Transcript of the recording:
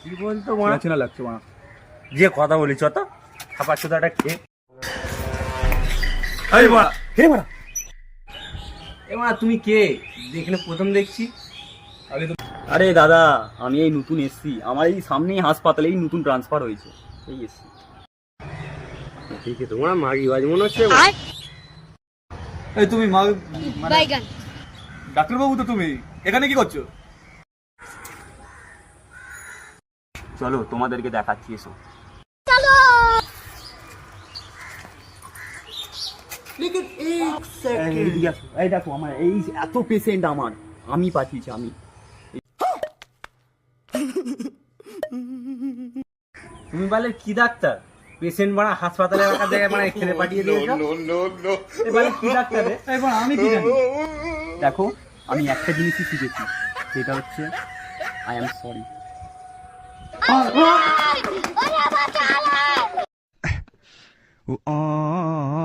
কি বলতো লাগছে মা, যে কথা বলি চত খাবার চোদাটা খেয়ে তুমি কে এখানে প্রথম দেখছি? আরে দাদা আমি এই নতুন এসছি, আমার এই সামনেই হাসপাতালে এই নতুন ট্রান্সফার হয়েছে, এই এসছি। ঠিক আছে, তোমার মাগি বাজ মনে হচ্ছে। এই তুমি ডাক্তারবাবু তো, তুমি এখানে কি করছো? চলো তোমাদেরকে দেখাচ্ছি, এসো। এই দেখো আমার এই এত পেশেন্ট, আমার আমি পাঠিয়েছি আমি। তুমি বলে কি ডাক্তার? পেশেন্ট মারা হাসপাতালে রাখা জায়গায় মানে খেলে পাঠিয়ে দিয়েছো। এবারে কি ডাক্তার রে? এবার আমি কি জানি? দেখো আমি একটা জিনিসই শিখেছি, সেটা হচ্ছে আই এম সরি। Oh